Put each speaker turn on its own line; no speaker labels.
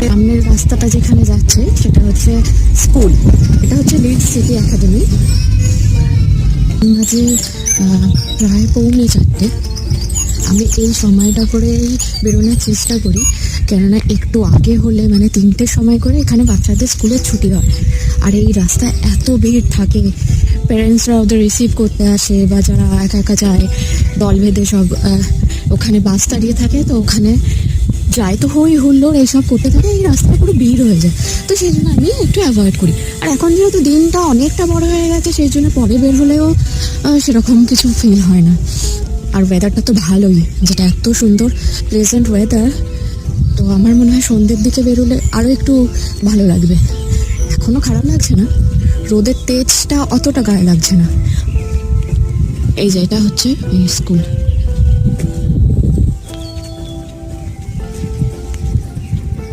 সামনের রাস্তাটা যেখানে যাচ্ছে সেটা হচ্ছে স্কুল। এটা হচ্ছে লিডস সিটি একাডেমি। মাঝে প্রায় 3:45। আমি এই সময়টা করেই বেরোনোর চেষ্টা করি, কেননা একটু আগে হলে মানে 3টের সময় করে এখানে বাচ্চাদের স্কুলের ছুটি হয়। আর এই রাস্তায় এত ভিড় থাকে, প্যারেন্টসরা ওদের রিসিভ করতে আসে বা যারা একা একা যায় দল বেঁধে সব ওখানে বাস দাঁড়িয়ে থাকে, তো ওখানে যায়, তো হই হুল্লোড় এইসব করতে থাকে, এই রাস্তাটা পুরো ভিড় হয়ে যায়। তো সেই জন্য আমি একটু অ্যাভয়েড করি। আর এখন যেহেতু দিনটা অনেকটা বড় হয়ে গেছে, সেই জন্য পরে বের হলেও সেরকম কিছু ফিল হয় না। আর ওয়েদারটা তো ভালোই, যেটা এত সুন্দর প্লেজেন্ট ওয়েদার, তো আমার মনে হয় সন্ধ্যের দিকে বেরোলে আরও একটু ভালো লাগবে। এখনও খারাপ লাগছে না, রোদের তেজটা অতটা গায়ে লাগছে না। এই যে এটা হচ্ছে এই স্কুল।